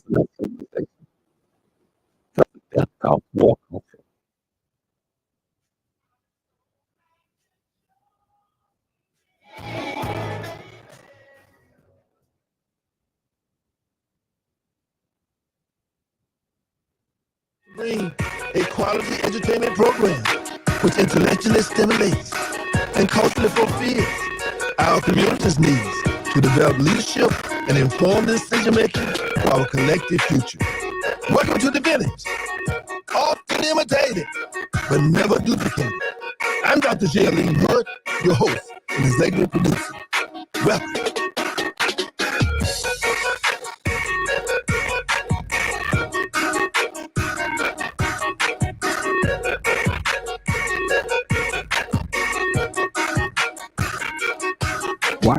That's civilization. That's called war culture. Bring a quality entertainment program which intellectually stimulates and culturally fulfills our community's needs to develop leadership and informed decision making for our collective future. Welcome to the village. Often imitated, but never duplicated. I'm Dr. Jaylene Hood, your host and executive producer. Welcome. Why?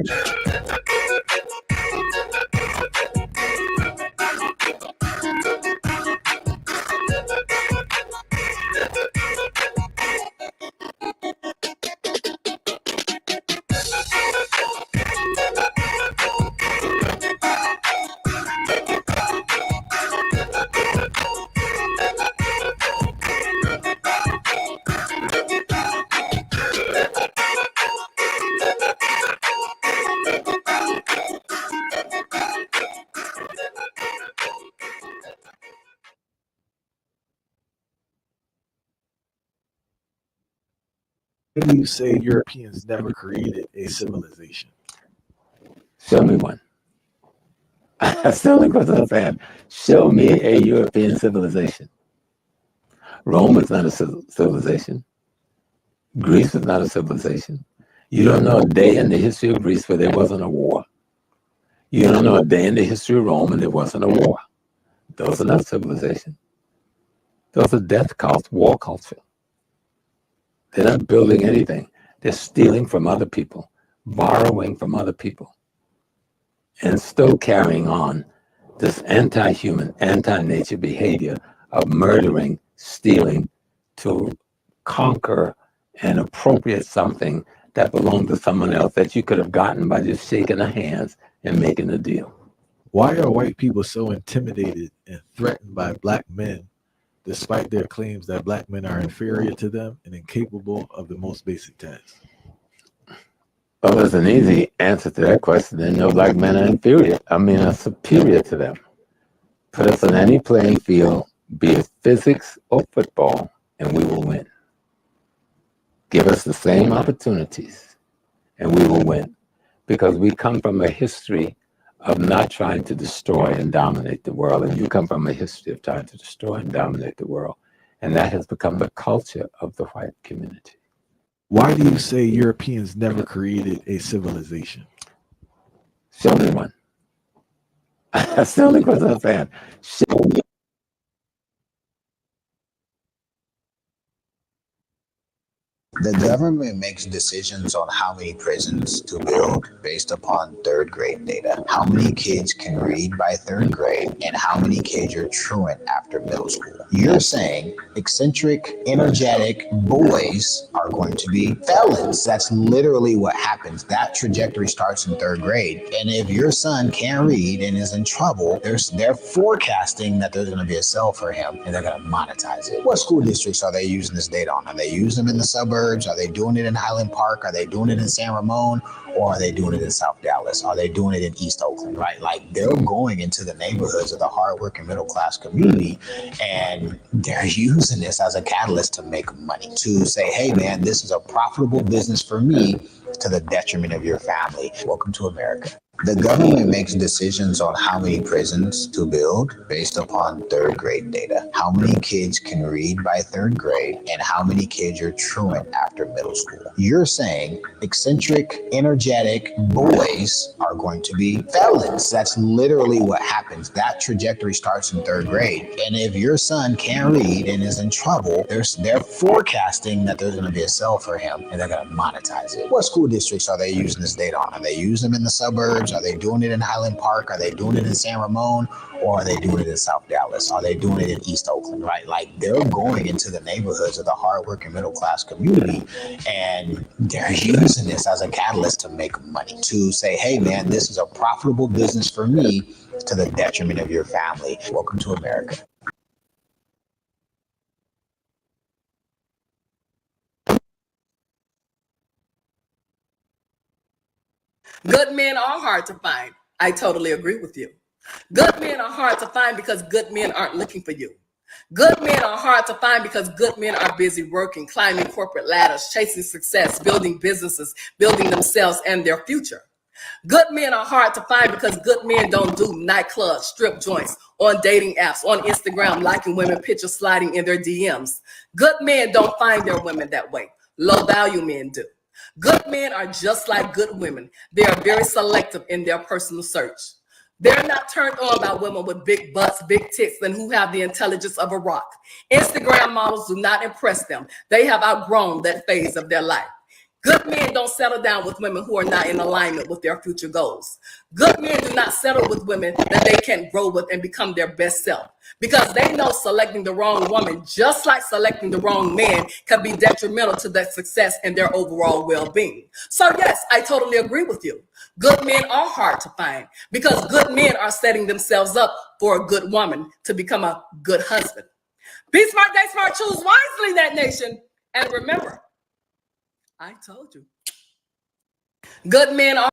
Why do you say Europeans never created a civilization? Show me one. That's the only question I'm saying. Show me a European civilization. Rome is not a civilization. Greece is not a civilization. You don't know a day in the history of Greece where there wasn't a war. You don't know a day in the history of Rome and there wasn't a war. Those are not civilization. Those are death cults, war culture. They're not building anything. They're stealing from other people, borrowing from other people, and still carrying on this anti-human, anti-nature behavior of murdering, stealing to conquer and appropriate something that belonged to someone else that you could have gotten by just shaking their hands and making a deal. Why are white people so intimidated and threatened by black men, despite their claims that black men are inferior to them and incapable of the most basic tasks? Well, there's an easy answer to that question. Then no black men are superior to them. Put us on any playing field, be it physics or football, and we will win. Give us the same opportunities, and we will win. Because we come from a history of not trying to destroy and dominate the world, and you come from a history of trying to destroy and dominate the world. And that has become the culture of the white community. Why do you say Europeans never created a civilization? Show me one. That's the only question I'm saying. Show me. The government makes decisions on how many prisons to build based upon third grade data. How many kids can read by third grade and how many kids are truant after middle school. You're saying eccentric, energetic boys are going to be felons. That's literally what happens. That trajectory starts in third grade. And if your son can't read and is in trouble, they're forecasting that there's going to be a cell for him and they're going to monetize it. What school districts are they using this data on? Are they using them in the suburbs? Are they doing it in Highland Park? Are they doing it in San Ramon? Or are they doing it in South Dallas? Are they doing it in East Oakland, right? Like they're going into the neighborhoods of the hardworking middle class community and they're using this as a catalyst to make money, to say, hey man, this is a profitable business for me to the detriment of your family. Welcome to America. The government makes decisions on how many prisons to build based upon third grade data. How many kids can read by third grade and how many kids are truant after middle school. You're saying eccentric, energetic boys are going to be felons. That's literally what happens. That trajectory starts in third grade. And if your son can't read and is in trouble, they're forecasting that there's going to be a cell for him and they're going to monetize it. What school districts are they using this data on? Are they using them in the suburbs? Are they doing it in Highland Park? Are they doing it in San Ramon? Or are they doing it in South Dallas? Are they doing it in East Oakland, right? Like they're going into the neighborhoods of the hardworking middle class community and they're using this as a catalyst to make money, to say, hey man, this is a profitable business for me to the detriment of your family. Welcome to America. Good men are hard to find. I totally agree with you. Good men are hard to find because good men aren't looking for you. Good men are hard to find because good men are busy working, climbing corporate ladders, chasing success, building businesses, building themselves and their future. Good men are hard to find because good men don't do nightclubs, strip joints, on dating apps, on Instagram, liking women pictures sliding in their DMs. Good men don't find their women that way. Low value men do. Good men are just like good women. They are very selective in their personal search. They're not turned on by women with big butts, big tits, and who have the intelligence of a rock. Instagram models do not impress them. They have outgrown that phase of their life. Good men don't settle down with women who are not in alignment with their future goals. Good men do not settle with women that they can't grow with and become their best self, because they know selecting the wrong woman, just like selecting the wrong man, can be detrimental to their success and their overall well-being. So yes, I totally agree with you. Good men are hard to find because good men are setting themselves up for a good woman to become a good husband. Be smart, day smart, choose wisely, that nation. And remember, I told you. Good men are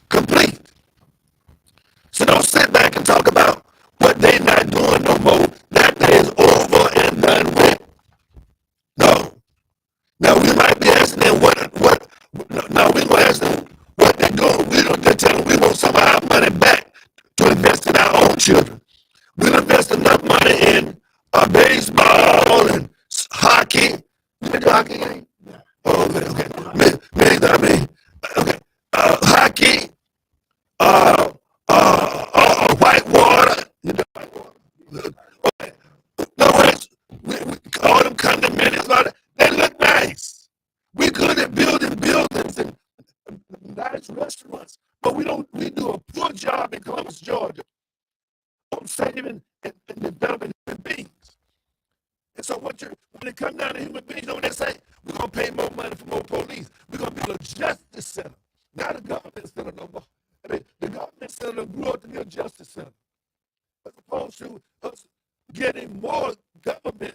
complete. baseball and hockey. You been to hockey game? Oh, okay. Okay. Hockey, white water. You know, okay. No, we all them condominiums, all that, they look nice. We good at building buildings and nice restaurants, but we do a poor job in Columbus, Georgia, on saving and developing human beings. And so when it comes down to human beings, you know what they say? We're going to pay more money for more police. We're going to build a justice center, not a government center no more. I mean, the government center grew up to be a justice center, as opposed to us getting more government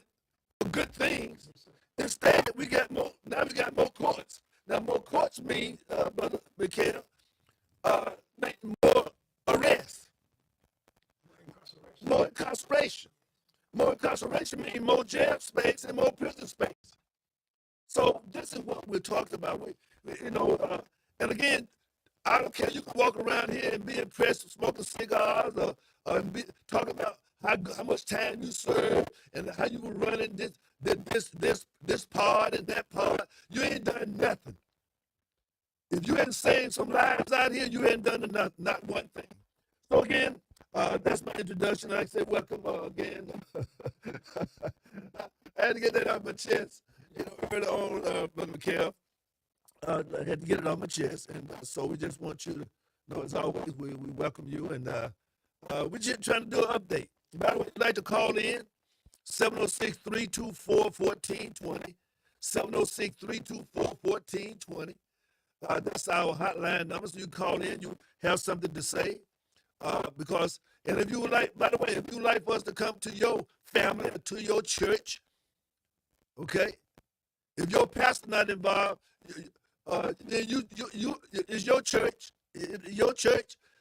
for good things. Instead, we got more. Now we got more courts. Now more courts mean, Brother Mikhail, make more arrests, more incarceration. More incarceration means more jail space and more prison space. So this is what we're talking about. And again, I don't care. You can walk around here and be impressed with smoking cigars or talk about how much time you serve and how you were running this part and that part. You ain't done nothing. If you hadn't saved some lives out here, you ain't done not one thing. So again, that's my introduction. Like I said, welcome again. I had to get that off my chest. Early on, Brother Mikhail, I had to get it off my chest. And so we just want you to know, as always, we welcome you. And we're just trying to do an update. By the way, if you'd like to call in, 706-324-1420. 706-324-1420. That's our hotline number. So you call in, you have something to say. And if you would like, by the way, if you would like for us to come to your family or to your church, okay, if your pastor not involved, then it's your church,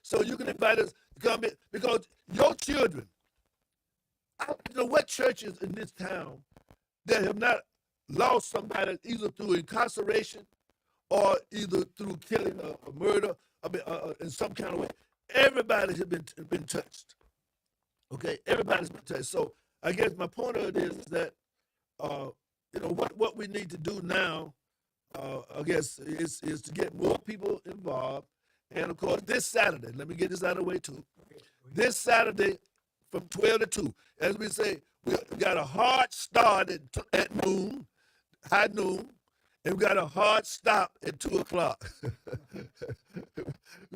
so you can invite us to come in, because your children, I don't know what churches in this town that have not lost somebody either through incarceration or either through killing or murder, in some kind of way. Everybody has been touched. Okay, everybody's been touched. So I guess my point of it is that what we need to do now, I guess, is to get more people involved. And of course, this Saturday, let me get this out of the way too. This Saturday from 12 to 2, as we say, we got a hard start at noon, high noon. And we got a hard stop at 2 o'clock.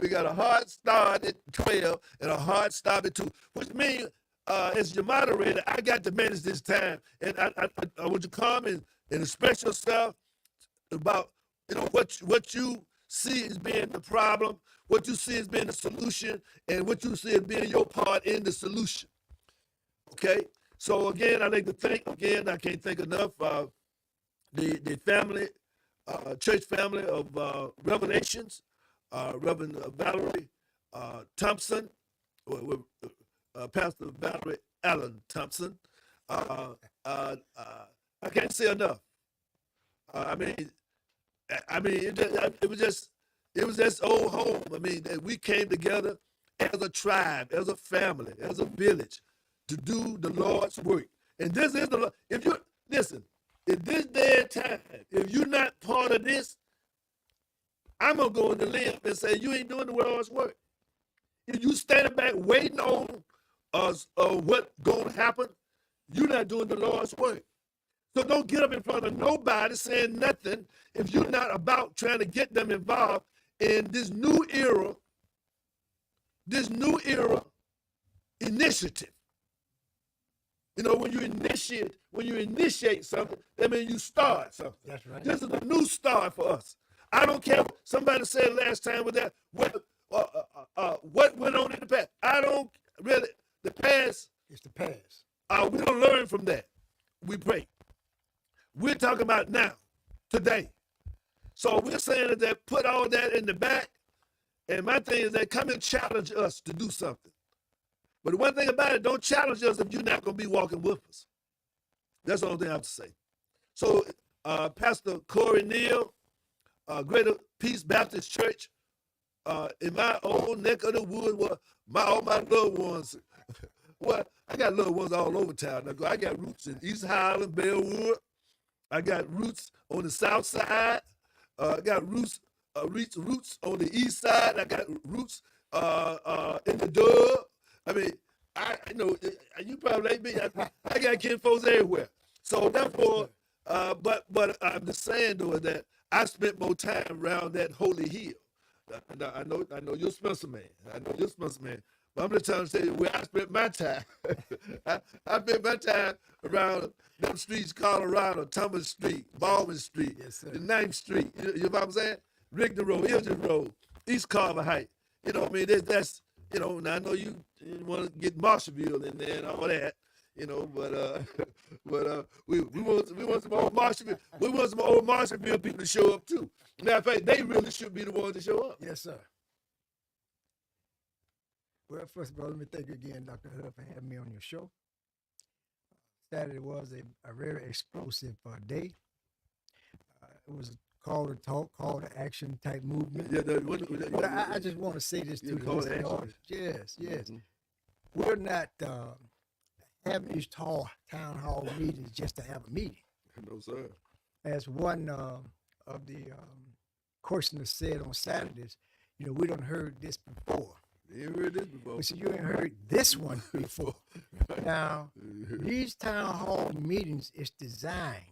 We got a hard start at 12 and a hard stop at 2, which means, as your moderator, I got to manage this time. And I want you to come and express yourself about what you see as being the problem, what you see as being the solution, and what you see as being your part in the solution. Okay? So again, I'd like to thank, I can't thank enough, the family, church family of Revelations, Reverend Valerie Thompson, Pastor Valerie Allen Thompson. I can't say enough. It was just old home. I mean, that we came together as a tribe, as a family, as a village to do the Lord's work. And this is the Lord. If you listen, in this day and time, if you're not part of this, I'm gonna go in the limb and say you ain't doing the Lord's work. If you standing back waiting on what's gonna happen, you're not doing the Lord's work. So don't get up in front of nobody saying nothing if you're not about trying to get them involved in this new era initiative. When you initiate something, that means you start something. That's right. This is a new start for us. I don't care what somebody said last time with that, what went on in the past. I don't really, the past. It's the past. We don't learn from that. We pray. We're talking about now, today. So we're saying that put all that in the back, and my thing is that come and challenge us to do something. But the one thing about it, don't challenge us if you're not going to be walking with us. That's the only thing I have to say. So Pastor Corey Neal, Greater Peace Baptist Church, in my own neck of the woods, where all my loved ones Well, I got little ones all over town. Now, I got roots in East Highland, Bellwood. I got roots on the south side. I got roots on the east side. I got roots in the Dub. I mean, you probably like me. I got kinfolks everywhere. So therefore, but I'm just saying though that I spent more time around that holy hill. I know you're a Spencer man. I know you're a Spencer man. But I'm just trying to say where I spent my time. I spent my time around them streets, Colorado, Thomas Street, Baldwin Street, Yes, sir. the 9th Street. You know what I'm saying? Rigdon Road, Ilgin Road, East Carver Heights. You know what I mean? That's now I know you want to get Marshallville in there and all that. But we want some old Marshallville. We want some old Marshallville people to show up too. Matter of fact, they really should be the ones to show up. Yes, sir. Well, first of all, let me thank you again, Dr. Hood, for having me on your show. Saturday was a very explosive day. It was a call to talk, call to action type movement. But I just want to say this to call to you. action. Yes. We're not having these town hall meetings just to have a meeting. No, sir. As one of the questioners said on Saturdays, we done heard this before. You ain't heard this before. But see, you ain't heard this one before. Now, these town hall meetings is designed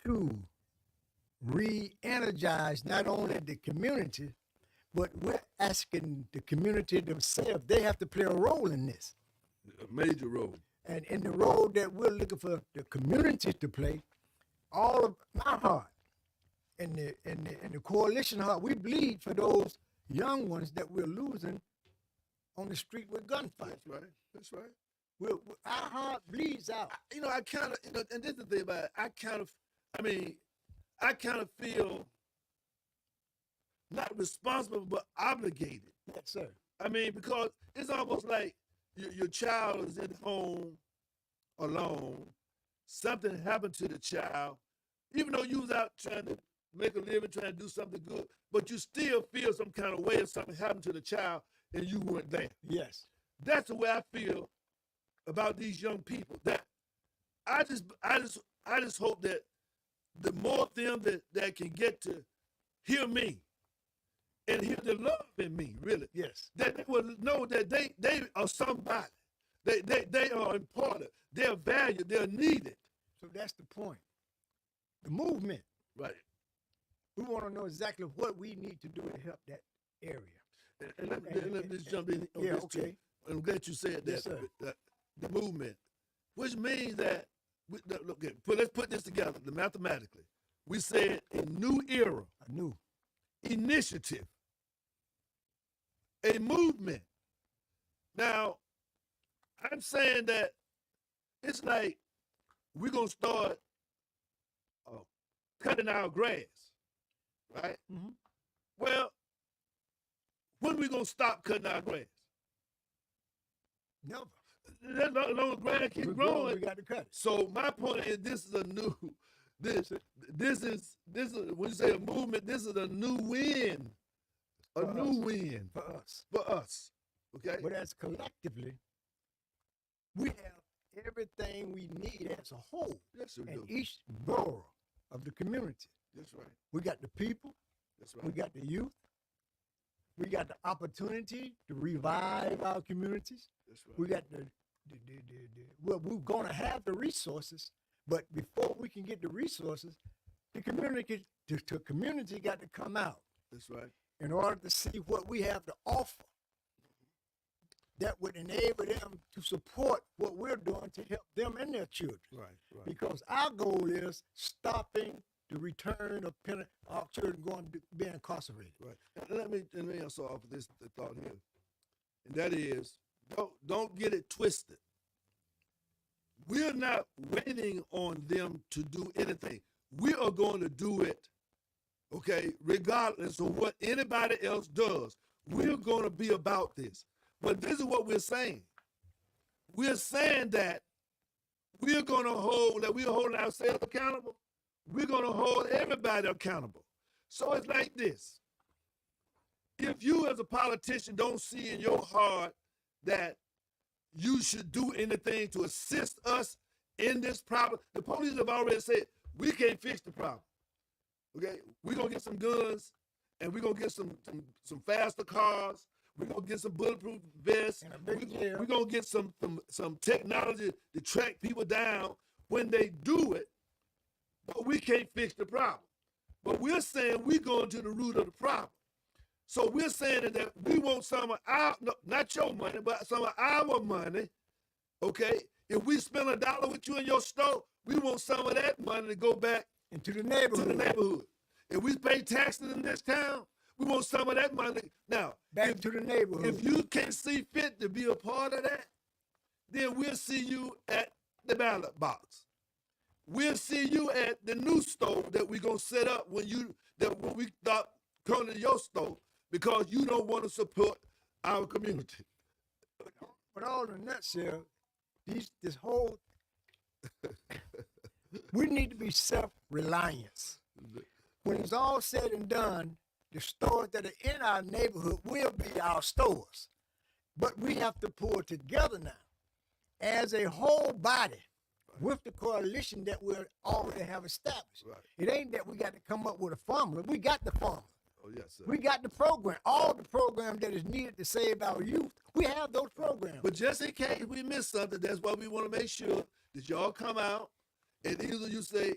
to re-energize not only the community, but we're asking the community themselves. They have to play a role in this. A major role. And in the role that we're looking for the community to play, all of my heart and the coalition heart, we bleed for those young ones that we're losing on the street with gunfights. That's right. Our heart bleeds out. I kind of, and this is the thing about it, I kind of feel not responsible, but obligated. Yes, sir. I mean, because it's almost like your child is at home alone. Something happened to the child, even though you was out trying to make a living, trying to do something good, but you still feel some kind of way if something happened to the child and you weren't there. Yes. That's the way I feel about these young people. That I just hope that the more of them that can get to hear me and hear the love in me, really. Yes. That they will know that they are somebody. They are important. They're valued. They're needed. So that's the point. The movement. Right. We want to know exactly what we need to do to help that area. And let me just jump in on Yeah, this okay. too. I'm glad you said that. Yes, sir. The movement, which means that, let's put this together mathematically. We said a new era, A new. initiative, a movement. Now, I'm saying that it's like we're going to start cutting our grass, right? Mm-hmm. Well, when are we going to stop cutting our grass? Never. That long grass keep We're growing. We got to cut it. So my point is, this is a new. This is when you say a movement. This is a new win. A For new us. win For us. for us. Okay. But as collectively, we have everything we need as a whole Yes, we in do. each borough of the community. That's right. We got the people, That's we right. got the youth, we got the opportunity to revive our communities. That's right. We got well, we're gonna have the resources, but before we can get the resources, the community community got to come out That's right. in order to see what we have to offer. That would enable them to support what we're doing to help them and their children. Right. Right. Because our goal is stopping the return of our children going to be incarcerated. Right. And let me also offer this thought here, and that is, don't get it twisted. We're not waiting on them to do anything. We are going to do it, okay, regardless of what anybody else does. We're going to be about this. But this is what we're saying. We're saying that we're going to we're holding ourselves accountable. We're going to hold everybody accountable. So it's like this. If you as a politician don't see in your heart that you should do anything to assist us in this problem. The police have already said we can't fix the problem. Okay, we're gonna get some guns, and we're gonna get some faster cars. We're gonna get some bulletproof vests. And a big jail. We're gonna get some technology to track people down when they do it. But we can't fix the problem. But we're saying we're going to the root of the problem. So we're saying that we want some of our, no, not your money, but some of our money. Okay, if we spend $1 with you in your store, we want some of that money to go back into the to neighborhood. the neighborhood. If we pay taxes in this town, we want some of that money. Now, Back to the neighborhood. if you can't see fit to be a part of that, then we'll see you at the ballot box. We'll see you at the new store that we're gonna set up when we start coming to your store because you don't want to support our community. But all in a nutshell, this whole we need to be self-reliant. When it's all said and done, the stores that are in our neighborhood will be our stores. But we have to pull together now as a whole body with the coalition that we already have established. Right. It ain't that we got to come up with a formula. We got the formula. Oh yes, sir. We got the program, all the program that is needed to save our youth. We have those programs. But just in case we miss something, that's why we want to make sure that y'all come out and either you say,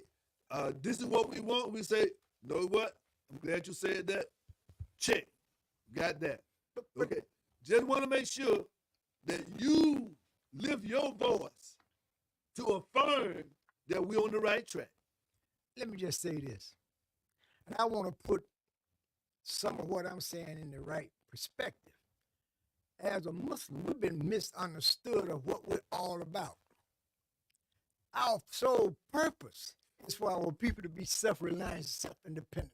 this is what we want. We say, know what? I'm glad you said that. Check. Got that. Okay. Just want to make sure that you lift your voice to affirm that we're on the right track. Let me just say this. And I want to put some of what I'm saying in the right perspective. As a Muslim, we've been misunderstood of what we're all about. Our sole purpose is for our people to be self-reliant, self-independent.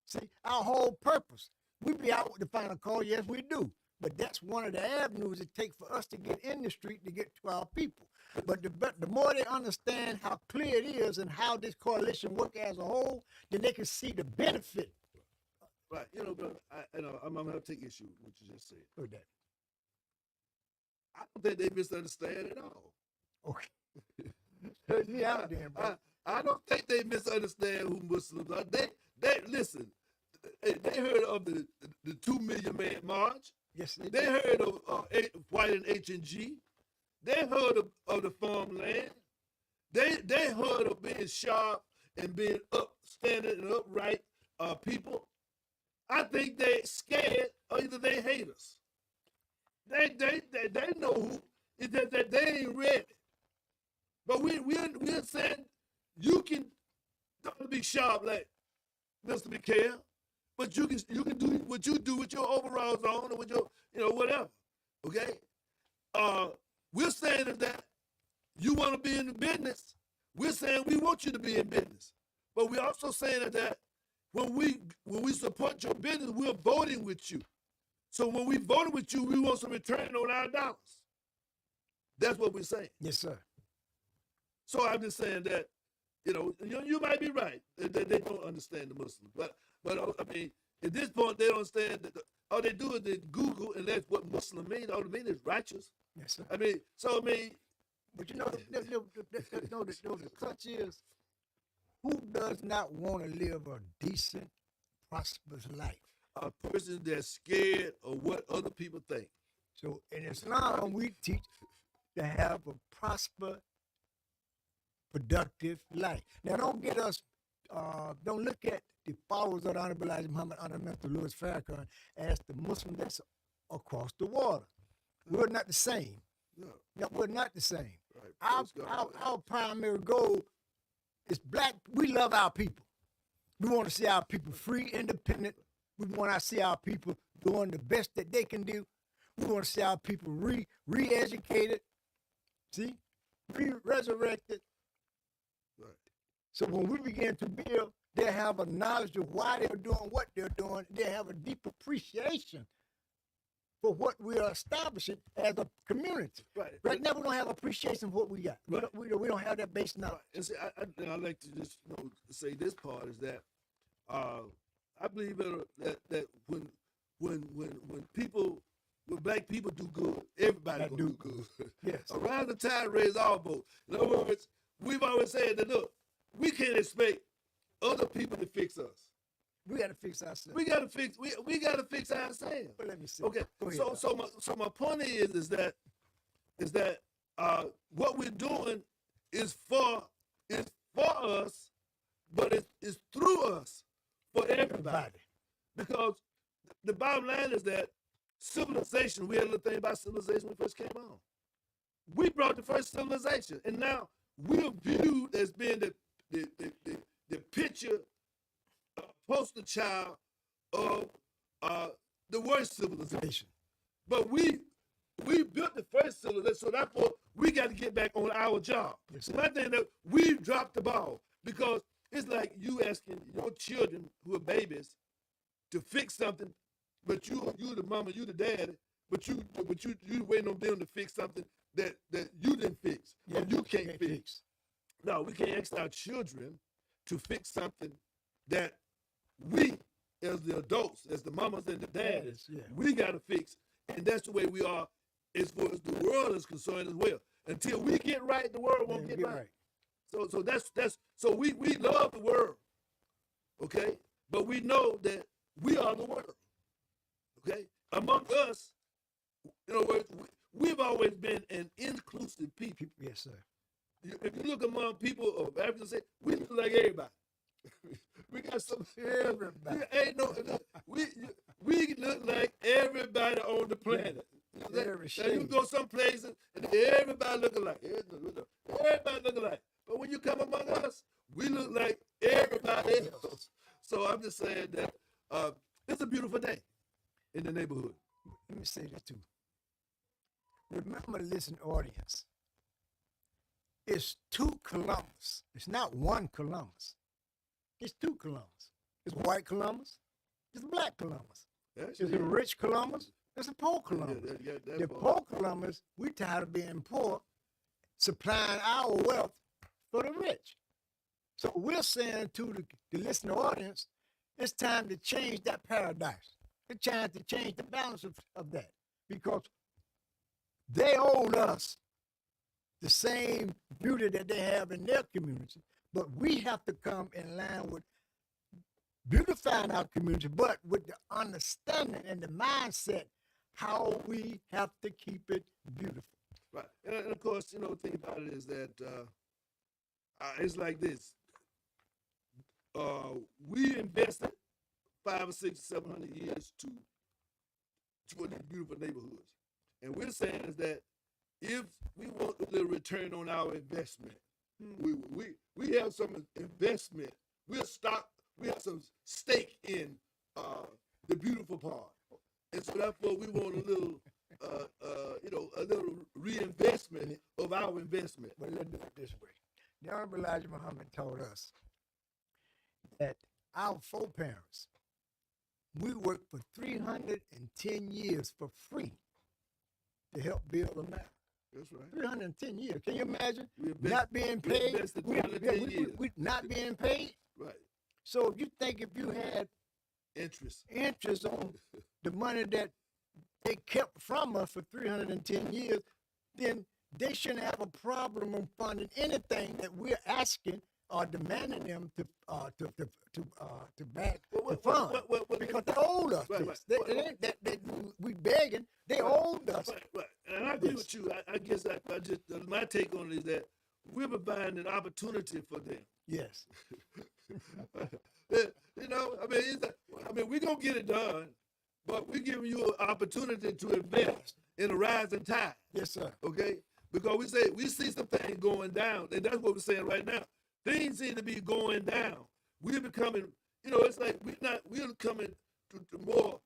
See, our whole purpose. We be out with the final call, yes, we do. But that's one of the avenues it takes for us to get in the street to get to our people. But the more they understand how clear it is and how this coalition works as a whole, then they can see the benefit. Right. Brother, I'm going to have to take issue with what you just said. Of that. I don't think they misunderstand at all. Okay. Help me out then, bro. I don't think they misunderstand who Muslims are. They listen. They heard of the 2 million man march. Yes, They heard of White and H&G. They heard of the farmland. They heard of being sharp and being upstanding and upright people. I think they scared or either they hate us. They know who. It's that they ain't ready. But we're saying you can don't be sharp like Mr. McHale, but you can do what you do with your overalls on or with your whatever. Okay? We're saying that you want to be in the business. We're saying we want you to be in business. But we're also saying that when we support your business, we're voting with you. So when we voted with you, we want some return on our dollars. That's what we're saying. Yes, sir. So I'm just saying that, you might be right. They don't understand the Muslims. But I mean, at this point, they don't understand that all they do is they Google, and that's what Muslim means. All it means is righteous. Yes, sir. I mean, But the clutch is, who does not want to live a decent, prosperous life? a person that's scared of what other people think. So in Islam, we teach to have a prosper, productive life. Now, don't get us, don't look at the followers of the Honorable Elijah Muhammad Mentor Louis Farrakhan as the Muslim that's across the water. We're not the same. No, we're not the same. Right. Our primary goal is black. We love our people. We want to see our people free, independent. We want to see our people doing the best that they can do. We want to see our people re-educated, resurrected. Right. So when we begin to build, they have a knowledge of why they're doing what they're doing. They have a deep appreciation for what we are establishing as a community. Right now, we don't have appreciation for what we got. Right. We don't have that base knowledge. And see, I like to just say this part is that I believe that when when black people do good, everybody That gonna do do good. Yes. Around the time raise all boats. In other words, we've always said that look, we can't expect other people to fix us. We got to fix ourselves. We gotta fix we gotta fix ourselves. But let me see. Okay. Go ahead, So my point is that what we're doing is for us, but it's through us for everybody. Everybody. Because the bottom line is that civilization, we had a little thing about civilization when we first came on. We brought the first civilization, and now we're viewed as being the picture, poster child of the worst civilization. But we built the first civilization, so therefore we got to get back on our job. Yes, So sir. my thing that we dropped the ball because it's like you asking your children who are babies to fix something, but you the mama, you the daddy, but you waiting on them to fix something that you didn't fix or you can't fix. No, we can't ask our children to fix something that we, as the adults, as the mamas and the daddies, Yeah. we got to fix. And that's the way we are as far as the world is concerned as well. Until we get right, the world won't Yeah, get get right. right. So that's so we love the world, okay? But we know that we are the world, okay? Among us, in other words, we've always been an inclusive people. Yes, sir. If you look among people of African descent, we look like everybody. We got some Everybody. Ain't no we look like everybody on the planet. You know what I'm saying? Every Now you shade. go some places and everybody look alike. Everybody look alike. But when you come among us, we look like everybody else. So I'm just saying that it's a beautiful day in the neighborhood. Let me say this too. Remember, listen, audience. It's 2 Columbus. It's not 1 Columbus. It's 2 Columbus. It's white Columbus. It's black Columbus. It's a rich Columbus. It's a poor Columbus. The poor Columbus, we tired of being poor, supplying our wealth for the rich. So we're saying to the listening audience, it's time to change that paradigm. It's time to change the balance of that because they owe us the same beauty that they have in their community, but we have to come in line with beautifying our community, but with the understanding and the mindset how we have to keep it beautiful. Right. And of course, the thing about it is that it's like this. We invested 500 or 600, 700 years toward these beautiful neighborhoods. And we're saying is that if we want a little return on our investment, we have some investment. We have some stake in the beautiful part. And so therefore we want a little a little reinvestment of our investment. But let's do it this way. The Honorable Elijah Muhammad taught us that our foreparents, we worked for 310 years for free to help build America. That's right. 310 years. Can you imagine We invest- not being we paid? invested 310 years. We not being paid. Right. So if you think if you had Interest. interest on the money that they kept from us for 310 years, then they shouldn't have a problem in funding anything that we're asking or demanding them to back to fund because they owe us Right, this. right. It ain't that we begging; they owed us. Right. And I agree Yes. with you. I guess I just my take on it is that we're providing an opportunity for them. Yes, We're gonna get it done, but we're giving you an opportunity to invest in a rising tide. yes, sir. Okay? Because we see some things going down, and that's what we're saying right now. Things seem to be going down. We're becoming, it's like we're coming to more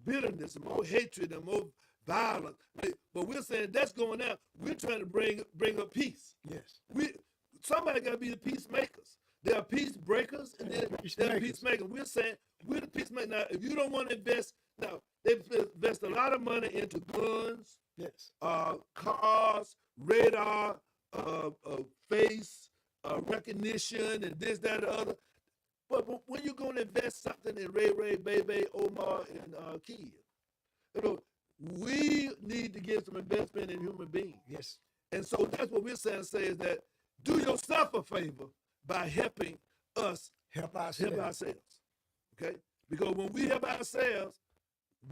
bitterness, and more hatred, and more violence. But we're saying that's going down. We're trying to bring up peace. Yes, Somebody got to be the peacemakers. There are peace breakers and then there are peacemakers. We're saying we're the peacemakers. Now, if you don't want to invest, now they invest a lot of money into guns, yes, cars, radar, face recognition, and this, that, and the other. But when you're going to invest something in Ray, Bebe, Omar, and Kia, You know, we need to get some investment in human beings. Yes. And so that's what we're saying is that do yourself a favor by helping us Help help ourselves. ourselves. Okay? Because when we help ourselves,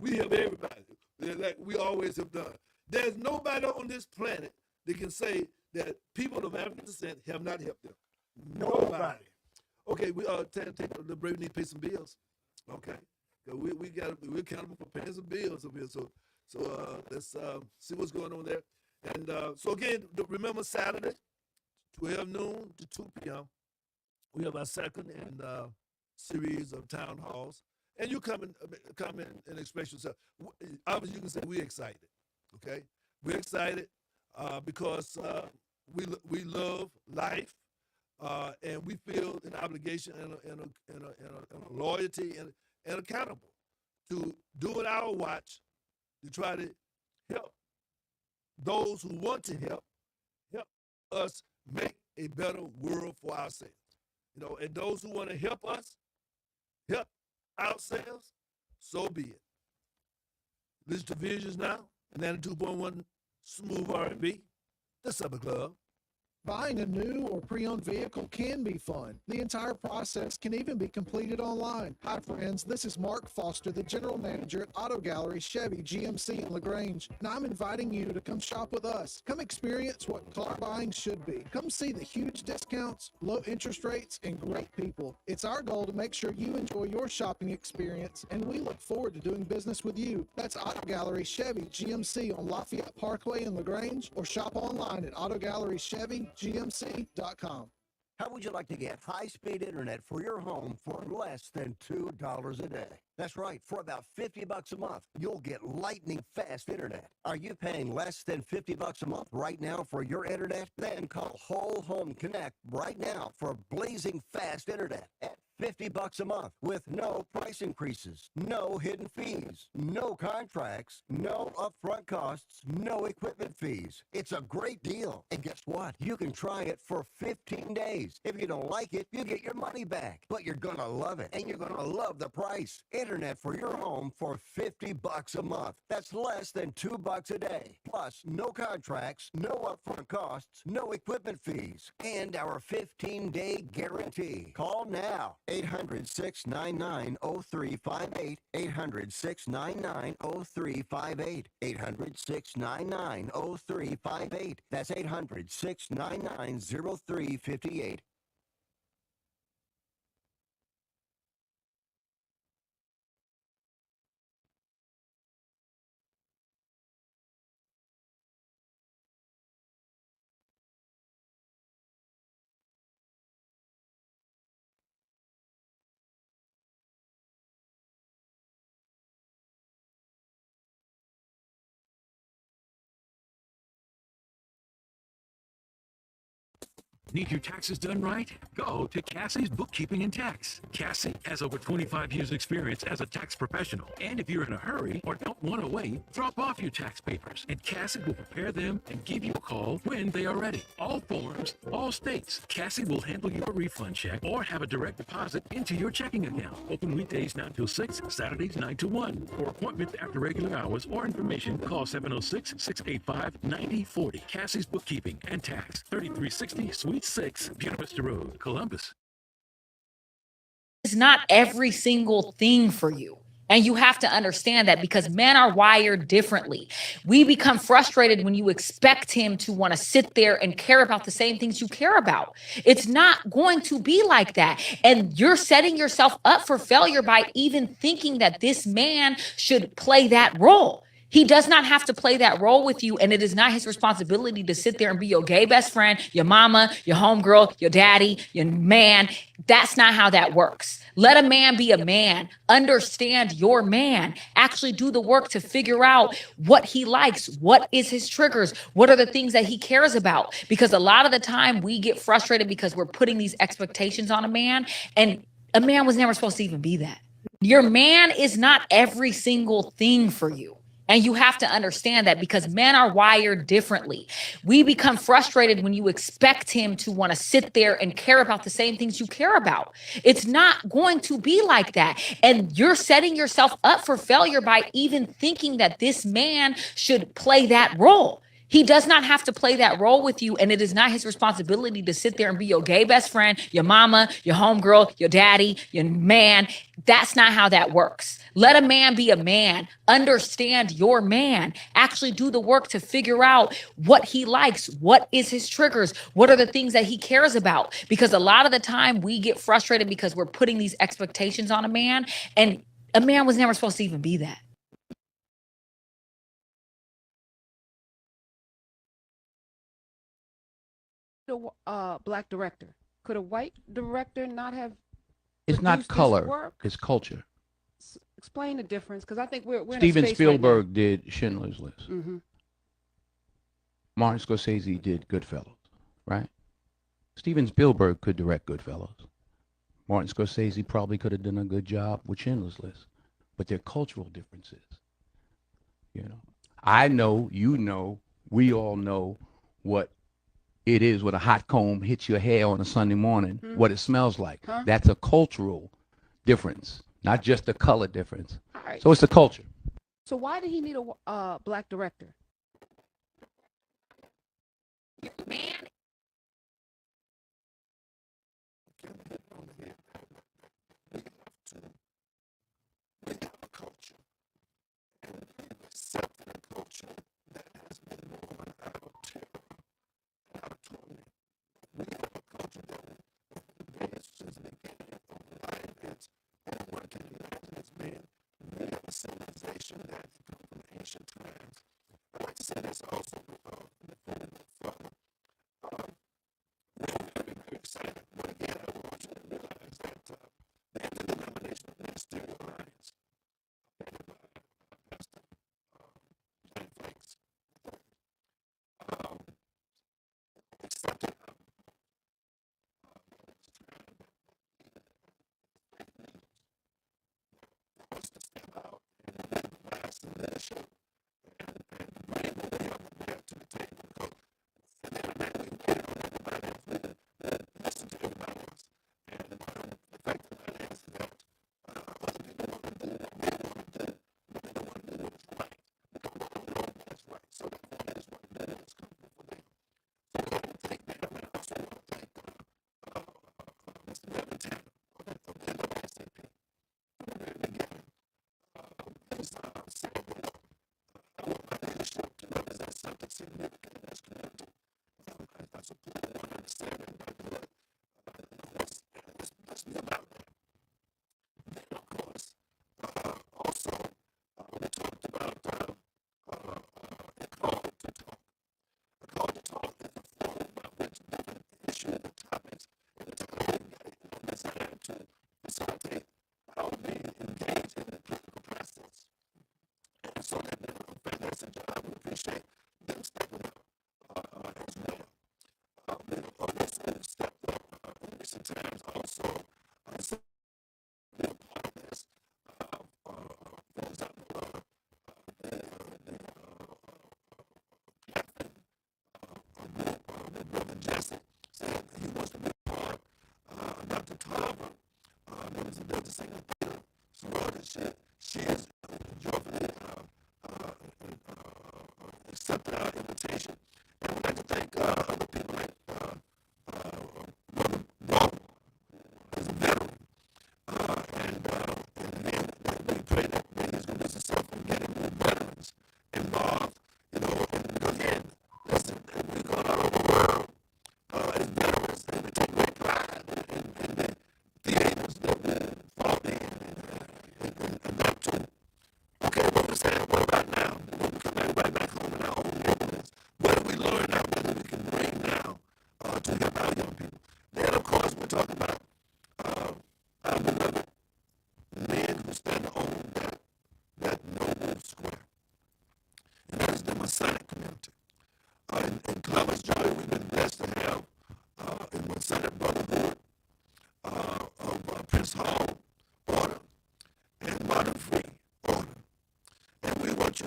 we help everybody, like we always have done. There's nobody on this planet that can say that people of African descent have not helped them. Nobody. Okay, we take the break. We need to pay some bills. Okay, we're accountable for paying some bills up here. So let's see what's going on there. And so again, remember Saturday, 12 noon to 2 p.m. We have our second series of town halls, and you come in and express yourself. Obviously, you can say we're excited. Okay, we're excited because we love life, and we feel an obligation and a loyalty and accountable to do it our watch to try to help those who want to help us make a better world for ourselves. You know, and those who want to help us help ourselves, so be it. Listen to Visions now, 92.1 Smooth R&B, the Supper Club. Buying a new or pre-owned vehicle can be fun. The entire process can even be completed online. Hi friends, this is Mark Foster, the General Manager at Auto Gallery Chevy GMC in LaGrange, and I'm inviting you to come shop with us. Come experience what car buying should be. Come see the huge discounts, low interest rates, and great people. It's our goal to make sure you enjoy your shopping experience, and we look forward to doing business with you. That's Auto Gallery Chevy GMC on Lafayette Parkway in LaGrange, or shop online at autogallerychevygmc.com. How would you like to get high-speed internet for your home for less than $2 a day? That's right. For about $50 a month, you'll get lightning-fast internet. Are you paying less than $50 a month right now for your internet? Then call Whole Home Connect right now for blazing fast internet at $50 a month with no price increases, no hidden fees, no contracts, no upfront costs, no equipment fees. It's a great deal. And guess what? You can try it for 15 days. If you don't like it, you get your money back. But you're going to love it, and you're going to love the price. Internet for your home for $50 a month. That's less than $2 a day. Plus, no contracts, no upfront costs, no equipment fees, and our 15-day guarantee. Call now. 800-699-0358. 800-699-0358. 800-699-0358. That's 800-699-0358. Need your taxes done right? Go to Cassie's Bookkeeping and Tax. Cassie has over 25 years experience as a tax professional. And if you're in a hurry or don't want to wait, drop off your tax papers and Cassie will prepare them and give you a call when they are ready. All forms, all states. Cassie will handle your refund check or have a direct deposit into your checking account. Open weekdays 9 till 6, Saturdays 9 to 1. For appointments after regular hours or information, call 706-685-9040. Cassie's Bookkeeping and Tax, 3360 Suite 6, Buena Vista Road, Columbus. It's not every single thing for you. And you have to understand that because men are wired differently. We become frustrated when you expect him to want to sit there and care about the same things you care about. It's not going to be like that. And you're setting yourself up for failure by even thinking that this man should play that role. He does not have to play that role with you, and it is not his responsibility to sit there and be your gay best friend, your mama, your homegirl, your daddy, your man. That's not how that works. Let a man be a man. Understand your man. Actually do the work to figure out what he likes, what is his triggers, what are the things that he cares about. Because a lot of the time we get frustrated because we're putting these expectations on a man, and a man was never supposed to even be that. Your man is not every single thing for you. And you have to understand that because men are wired differently. We become frustrated when you expect him to want to sit there and care about the same things you care about. It's not going to be like that. And you're setting yourself up for failure by even thinking that this man should play that role. He does not have to play that role with you, and it is not his responsibility to sit there and be your gay best friend, your mama, your homegirl, your daddy, your man. That's not how that works. Let a man be a man. Understand your man. Actually do the work to figure out what he likes, what is his triggers, what are the things that he cares about. Because a lot of the time we get frustrated because we're putting these expectations on a man, and a man was never supposed to even be that. Black director? Could a white director not have? It's not produced this color, work? it's culture. Explain the difference, because I think we're Steven in a space Spielberg did Schindler's List. Right now. Martin Scorsese did Goodfellas, right? Steven Spielberg could direct Goodfellas. Martin Scorsese probably could have done a good job with Schindler's List, but they're cultural differences. You know, I know, you know, we all know what it is when a hot comb hits your hair on a Sunday morning, what it smells like. Huh? That's a cultural difference, not just a color difference. All right. So it's the culture. So why did he need a black director? Man,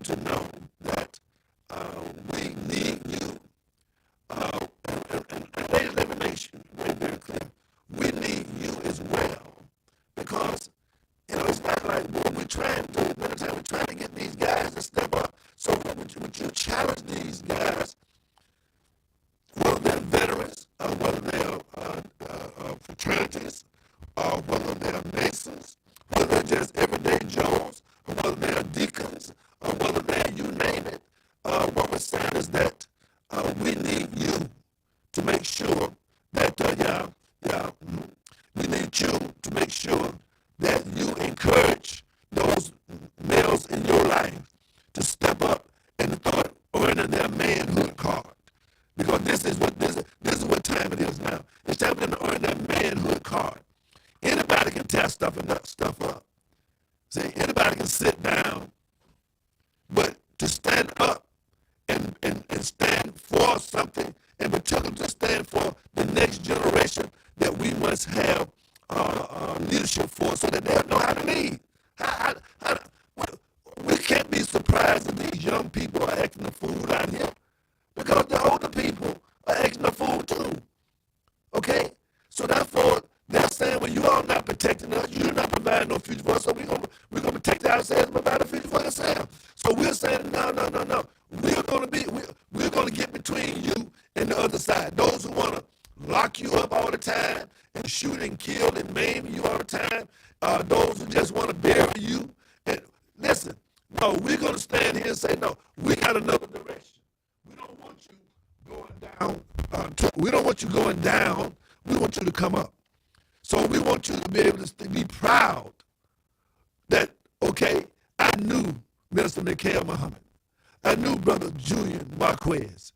to know need you. And ladies, let me make sure very clear. We need you as well, because it's not like what we're trying to do. Many times we're trying to get these guys to step up. So would you challenge these guys, whether they're veterans, whether they're fraternities, or whether they're Masons, whether they're just everyday Joes, or whether they're deacons, or whether they're you name it. What we're saying is that we need you to make sure that we need you to make sure that you encourage those males in your life to step up and start earning their manhood card. Because this is what time it is now. It's time for them to earn their manhood card. Anybody can tear stuff up. See, anybody can sit down, but to stand up and stand for something, and particularly to stand for the next generation that we must have leadership for, so that they'll know how to lead. We can't be surprised that these young people are acting a fool out here, because the older people are acting a fool too. Okay? So therefore, they're saying, well, you are not protecting us, you're not providing no future for us, so we're gonna protect ourselves and provide a future for ourselves. So we're saying, no. We're gonna get between you and the other side. Those who wanna lock you up all the time and shoot and kill and maim you all the time, those who just wanna bury you. And listen, no, we're gonna stand here and say, no, we got another direction. We don't want you going down. We don't want you going down. We want you to come up. So we want you to be able to be proud that, okay, I knew Minister Mikhail Muhammad. I knew Brother Julian Marquez.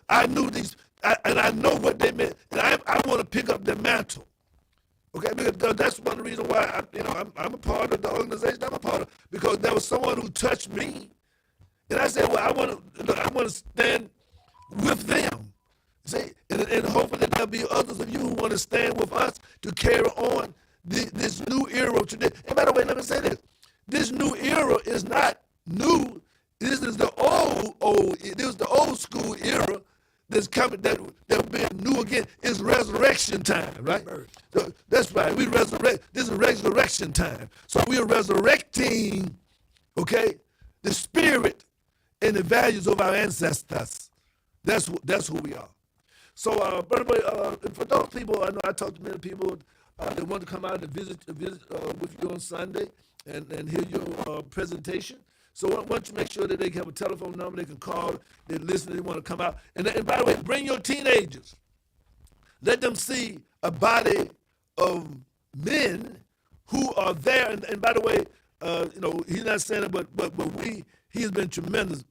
I knew these, and I know what they meant. And I want to pick up their mantle. Okay, because that's one of the reasons why I'm a part of the organization. I'm a part of, because there was someone who touched me, and I said, well, I want to stand with them. See, and hopefully that there'll be others of you who want to stand with us to carry on this new era of tradition. And by the way, let me say this: this new era is not new. This is the old school era that's coming, that being new again. It's resurrection time, right? So that's right. We resurrect. This is resurrection time. So we are resurrecting, okay, the spirit and the values of our ancestors. That's who we are. So, by the way, for those people, I know I talked to many people that want to come out and visit with you on Sunday and hear your presentation. So why don't you make sure that they have a telephone number they can call, they listen, they want to come out. And by the way, bring your teenagers. Let them see a body of men who are there. And by the way, he's not saying it, but he has been tremendous.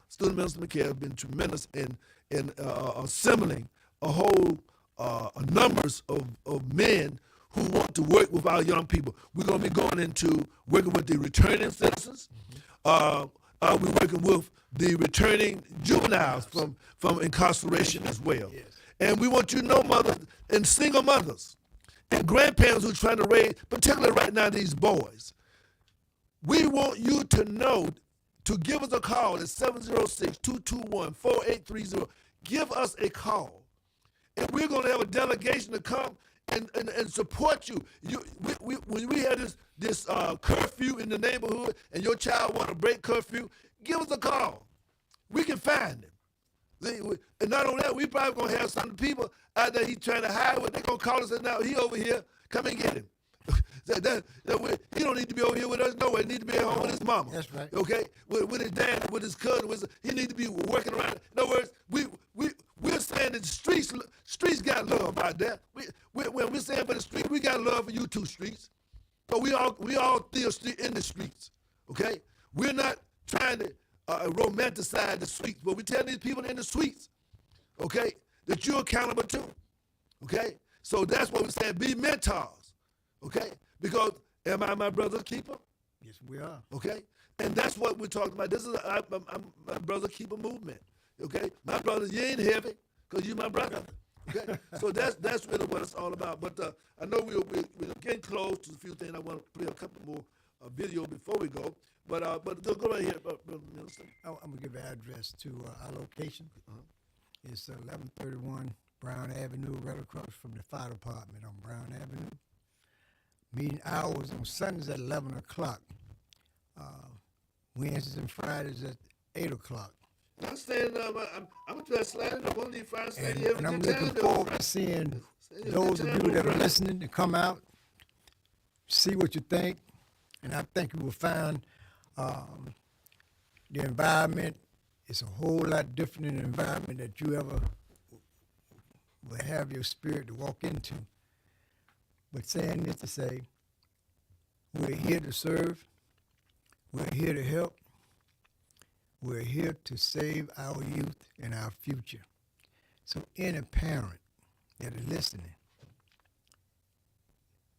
Student Minister Mikhail has been tremendous in assembling a whole numbers of men who want to work with our young people. We're going to be going into working with the returning citizens. We're working with the returning juveniles from incarceration as well. Yes. And we want you to know, mothers and single mothers and grandparents who are trying to raise, particularly right now, these boys. We want you to know to give us a call at 706-221-4830. Give us a call. And we're going to have a delegation to come and support you. When we had this curfew in the neighborhood and your child want to break curfew, give us a call. We can find him. And not only that, we probably going to have some people out there he's trying to hide with. They're going to call us and now he over here. Come and get him. He don't need to be over here with us. No, he need to be at home with his mama. That's right. Okay, with his dad, with his cousin. He need to be working around. In other words, we're saying that the streets got love out there. When we're saying for the street, we got love for you too, streets. But we all still in the streets. Okay, we're not trying to romanticize the streets, but we tell these people in the streets, okay, that you're accountable too. Okay, so that's what we're saying. Be mentors. Okay, because am I my brother's keeper? Yes, we are. Okay, and that's what we're talking about. This is I'm my brother keeper movement. Okay, my brother, you ain't heavy because you my brother. Okay, so that's really what it's all about. But I know we're getting close to a few things. I want to play a couple more video before we go. But go right here, Brother Minister. I'm gonna give an address to our location. It's 1131 Brown Avenue, right across from the fire department on Brown Avenue. Meeting hours on Sundays at 11 o'clock. Wednesdays and Fridays at 8 o'clock. I'm saying, I'm gonna try to slide in one of these Fridays. And I'm looking forward to seeing those of you that are listening to come out, see what you think, and I think you will find the environment is a whole lot different than the environment that you ever will have your spirit to walk into. But saying this to say, we're here to serve, we're here to help, we're here to save our youth and our future. So any parent that is listening,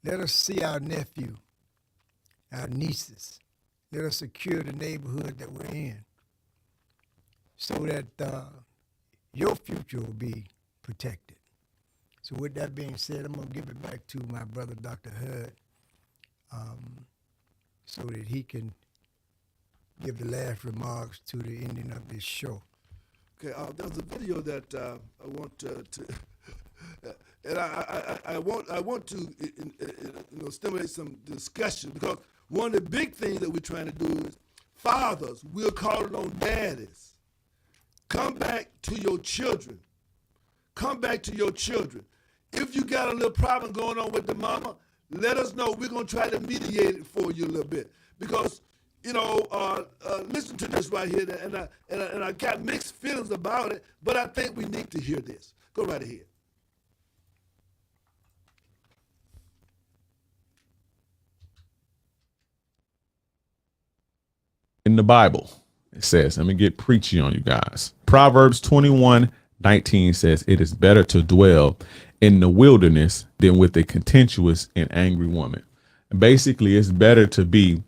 let us see our nephew, our nieces. Let us secure the neighborhood that we're in so that your future will be protected. So with that being said, I'm going to give it back to my brother, Dr. Hud, so that he can give the last remarks to the ending of this show. Okay, there's a video that I want to and I want to stimulate some discussion, because one of the big things that we're trying to do is, fathers, we're calling on daddies. Come back to your children. Come back to your children. If you got a little problem going on with the mama, let us know. We're going to try to mediate it for you a little bit. Because, listen to this right here, and I got mixed feelings about it, but I think we need to hear this. Go right ahead. In the Bible, it says, let me get preachy on you guys. Proverbs 21:19 says, it is better to dwell in the wilderness than with a contentious and angry woman. And basically, it's better to be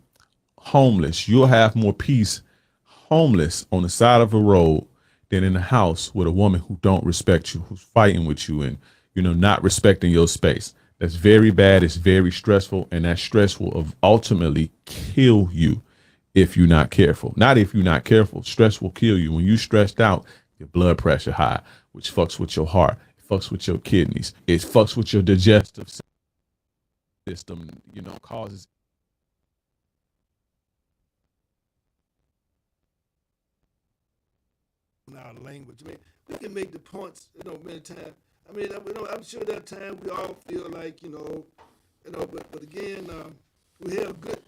homeless. You'll have more peace homeless on the side of a road than in a house with a woman who don't respect you, who's fighting with you and, not respecting your space. That's very bad. It's very stressful. And that stress will ultimately kill you if you're not careful. Not if you're not careful. Stress will kill you. When you're stressed out, your blood pressure high, which fucks with your heart. It fucks with your kidneys. It fucks with your digestive system, causes our language. I mean, we can make the points, many times. I mean, I'm sure that time we all feel like, but again, we have good,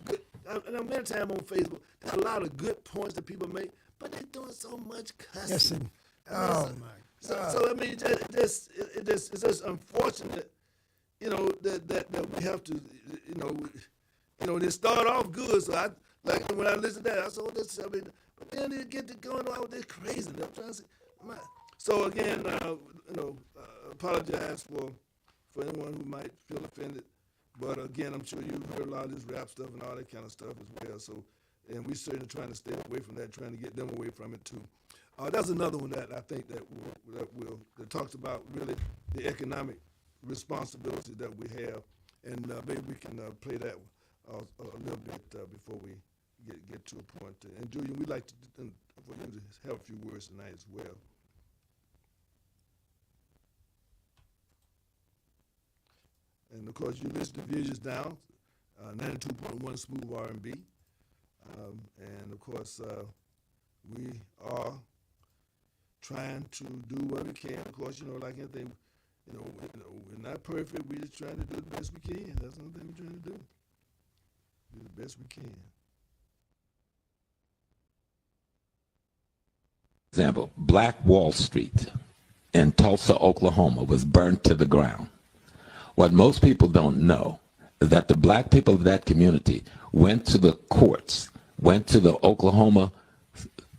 and many times on Facebook, there's a lot of good points that people make, but they're doing so much cussing. Oh my God. So I mean, it's just unfortunate, that we have to, they start off good. So when I listen to that, I saw this. I mean, but then they get to going on with this crazy. I'm trying to say, so again, apologize for anyone who might feel offended. But again, I'm sure you've heard a lot of this rap stuff and all that kind of stuff as well. So, and we're certainly trying to stay away from that, trying to get them away from it too. That's another one that I think that talks about really the economic responsibility that we have, and maybe we can play that a little bit before we get to a point. And Julian, we'd like for you to have a few words tonight as well. And of course, you listen to Visions Down, 92.1 Smooth R&B, and of course, we are trying to do what we can. Of course, like anything, we're not perfect. We're just trying to do the best we can. That's the only thing we're trying to do. Do the best we can. Example, Black Wall Street in Tulsa, Oklahoma was burnt to the ground. What most people don't know is that the black people of that community went to the courts, went to the Oklahoma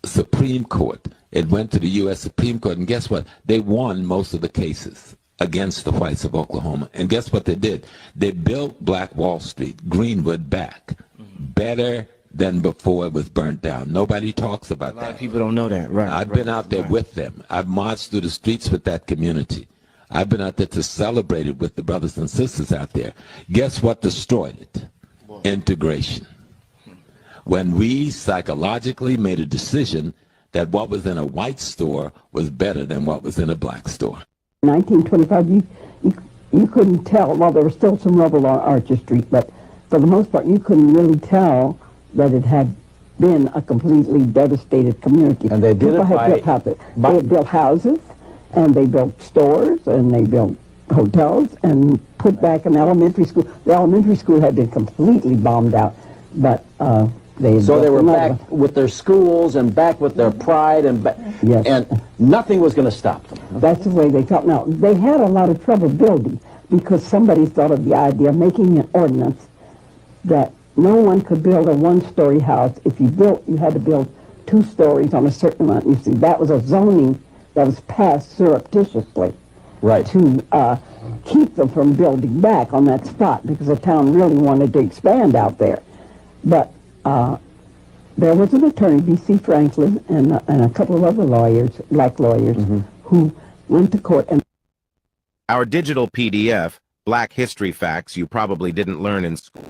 Supreme Court. It went to the U.S. Supreme Court, and guess what? They won most of the cases against the whites of Oklahoma. And guess what they did? They built Black Wall Street, Greenwood, back better than before it was burnt down. Nobody talks about that. A lot of people don't know that, right? I've been out there with them. I've marched through the streets with that community. I've been out there to celebrate it with the brothers and sisters out there. Guess what destroyed it? Integration. when we psychologically made a decision that what was in a white store was better than what was in a black store. 1925, you couldn't tell. Well, there was still some rubble on Archer Street, but for the most part, you couldn't really tell that it had been a completely devastated community. And they did People it had by, built houses. They had built houses, and they built stores, and they built hotels, and put back an elementary school. The elementary school had been completely bombed out, but they had so built they were another back with their schools and back with their pride, and Yes. and nothing was going to stop them. That's the way they felt. Now, they had a lot of trouble building because somebody thought of the idea of making an ordinance that no one could build a one-story house. If you built, you had to build 2 stories on a certain amount. You see, that was a zoning that was passed surreptitiously to keep them from building back on that spot because the town really wanted to expand out there. But there was an attorney, B.C. Franklin, and a couple of other lawyers, black lawyers, who went to court and Our digital PDF, Black History Facts You Probably Didn't Learn in School.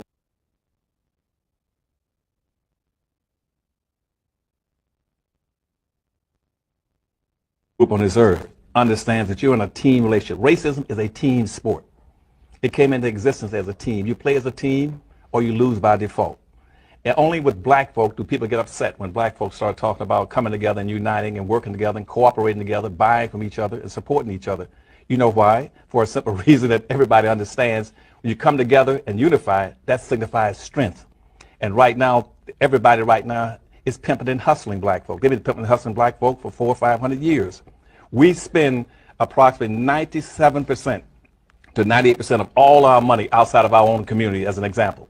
Group on this earth understands that you're in a team relationship. Racism is a team sport. It came into existence as a team. You play as a team or you lose by default. And only with black folk do people get upset when black folks start talking about coming together and uniting and working together and cooperating together, buying from each other and supporting each other. You know why? For a simple reason that everybody understands. When you come together and unify, that signifies strength. And right now, everybody right now is pimping and hustling black folk. They've been pimping and hustling black folk for 400 or 500 years. We spend approximately 97% to 98% of all our money outside of our own community, as an example.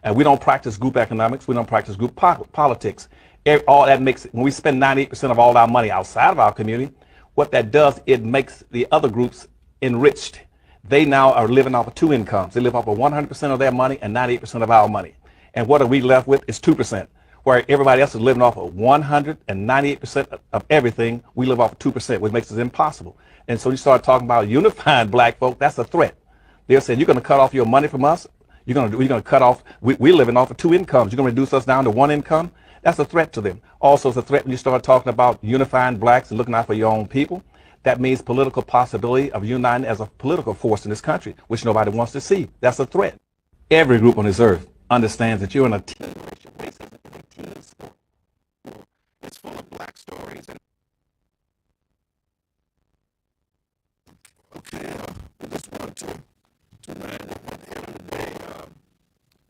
And we don't practice group economics. We don't practice group politics. All that makes, when we spend 98% of all our money outside of our community, what that does, it makes the other groups enriched. They now are living off of 2 incomes. They live off of 100% of their money and 98% of our money. And what are we left with is 2%. Where everybody else is living off of 198% of everything, we live off of 2%, which makes it impossible. And so you start talking about unifying black folk, that's a threat. They're saying, you're going to cut off your money from us? You're going to cut off, we're living off of 2 incomes. You're going to reduce us down to 1 income? That's a threat to them. Also, it's a threat when you start talking about unifying blacks and looking out for your own people. That means political possibility of uniting as a political force in this country, which nobody wants to see. That's a threat. Every group on this earth understands that you're in a team. Racism is a team sport. It's full of black stories. Okay, I just want to remind you at the end of the day,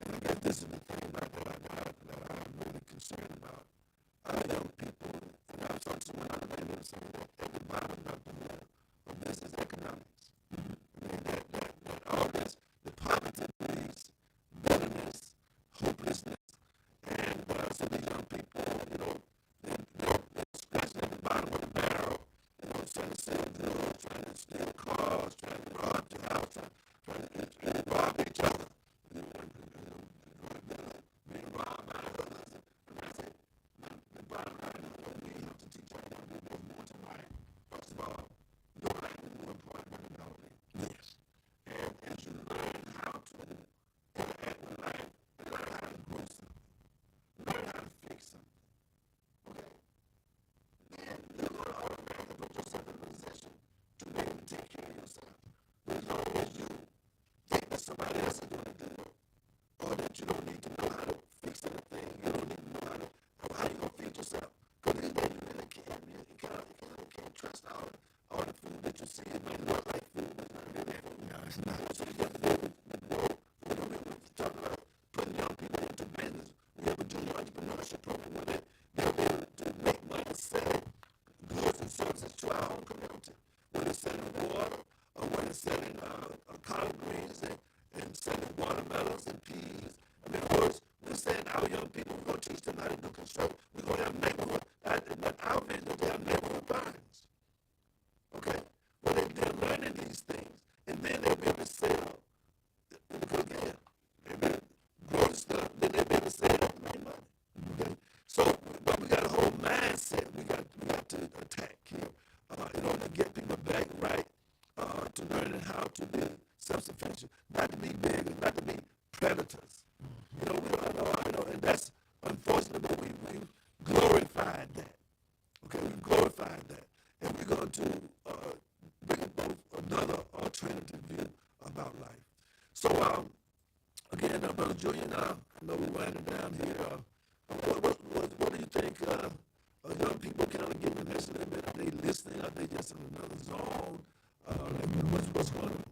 and I guess this is the thing that I'm really concerned about. Our young people, and I was talking to someone other day, they were saying that at the bottom of this is economics. I mean, that all this, the poverty breeds bitterness, hopelessness, and some of these young people, they're scratching at the bottom of the barrel, trying to sell drugs, trying to steal cars, trying to rob the house, trying to rob each other. Being robbed by others. And I say, the bottom line is what we have to teach our young people more to life. First of all, your life is more important than your ability. Yes. And as you learn how to interact with life, learn how to grow some, learn how to fix them. Okay? Then you're going to automatically put yourself in a position to be able to take care of yourself. But as long as you think that somebody else is going to do it, or that you don't need to know how to fix anything, you don't need to know how you going to feed yourself. Because these days you really can't. You can't trust all the food that you see. It may look like food, but it's not really food. No, it's not. So you have to deal with we talk about putting young people into business. We have a junior entrepreneurship program where they'll be able to make money selling goods and services to our own community. When they're selling water, or when they're selling collard greens and selling watermelons and peas. I mean, of course, we're saying our young people, we're going to teach them how to do construction. We're going to have neighborhood, but our vision is to have neighborhood barns. Okay? Well, they're learning these things, and then they'll be able to sell. Because again, they'll grow the stuff, then they'll be able to sell it and make money. Okay? So, but we got a whole mindset we got to attack here in order to get people back right, to learning how to be self-sufficient, not to be big, not to be predators. I know, and that's unfortunate. to bring forth another alternative view about life. So, again, Brother Julian, I know we're winding down here. What do you think young people kind of getting this a little bit? Are they listening? Are they just in another zone? What's going on?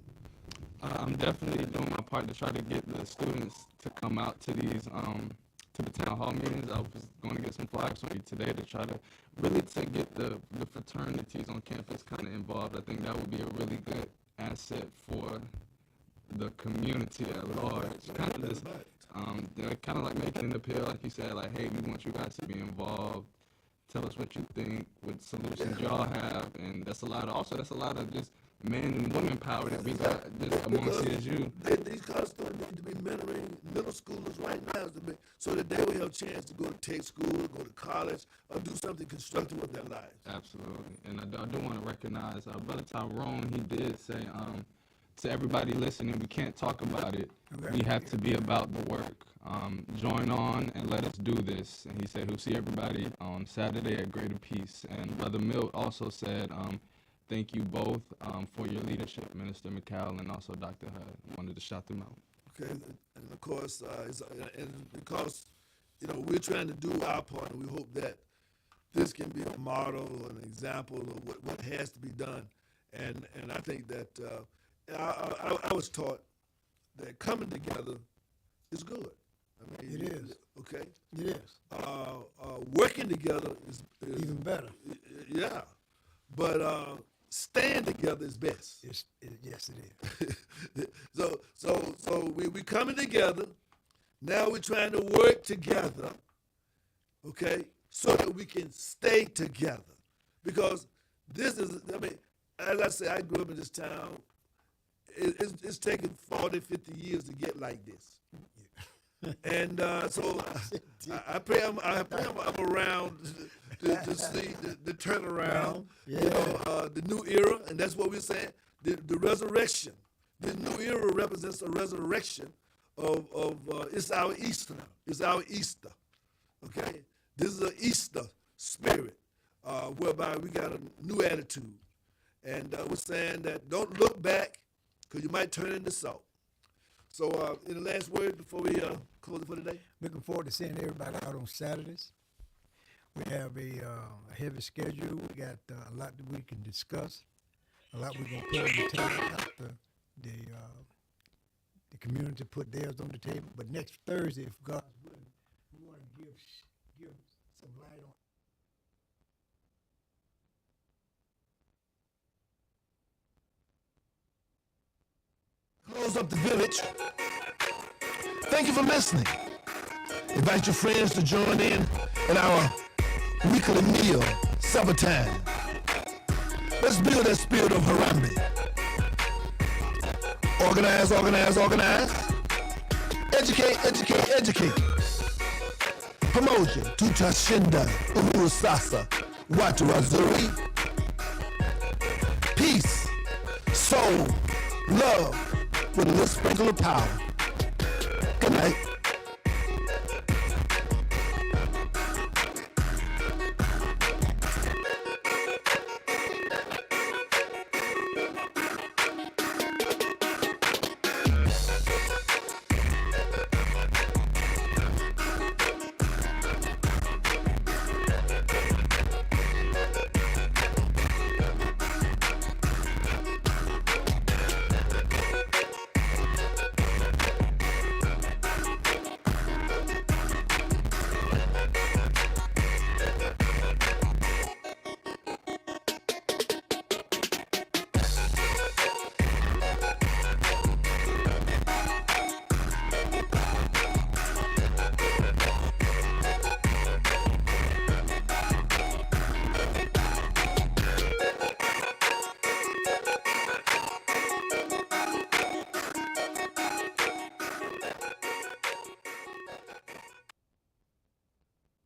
I'm definitely doing my part to try to get the students to come out to these to the town hall meetings. I was going to get some flyers from you today to try to really to get the fraternities on campus kind of involved. I think that would be a really good asset for the community at large. Kind of just kind of like making an appeal, like you said, like, hey, we want you guys to be involved. Tell us what you think, what solutions y'all have, and that's a lot of just men and women power that we got just amongst CSU. These college students need to be mentoring middle schoolers right now so that they will have a chance to go to tech school, go to college, or do something constructive with their lives. Absolutely. And I do want to recognize Brother Tyrone. He did say to everybody listening, we can't talk about it. Okay. We have to be about the work. Join on and let us do this. And he said he'll see everybody on Saturday at Greater Peace. And Brother Milt also said, thank you both for your leadership, Minister McCall and also Dr. Hudd. Wanted to shout them out. Okay, and of course, and because we're trying to do our part, and we hope that this can be a model, an example of what has to be done. And I think that I was taught that coming together is good. I mean, it is. Okay. It is. Working together is even better. Yeah, but staying together is best. Yes, it is. So we coming together. Now we're trying to work together. Okay, so that we can stay together, because this is. I mean, as I say, I grew up in this town. It's taken 40, 50 years to get like this. And so I pray I'm around to see the turnaround, the new era, and that's what we're saying, the resurrection. The new era represents a resurrection of it's our Easter. It's our Easter, okay? This is an Easter spirit whereby we got a new attitude. And we're saying that don't look back, because you might turn into salt. So, in the last word before we close it for today? Looking forward to seeing everybody out on Saturdays. We have a heavy schedule. We got a lot that we can discuss, a lot we're going to put on the table after the community put theirs on the table. But next Thursday, if God's willing, we want to give some light on. Close up the village. Thank you for listening. Invite your friends to join in our weekly meal, supper time. Let's build that spirit of Harambe. Organize, organize, organize. Educate, educate, educate. Pamoja, tutashinda, uhuru sasa, watu wazuri. Peace, soul, love, with a little sprinkle of power. Good night.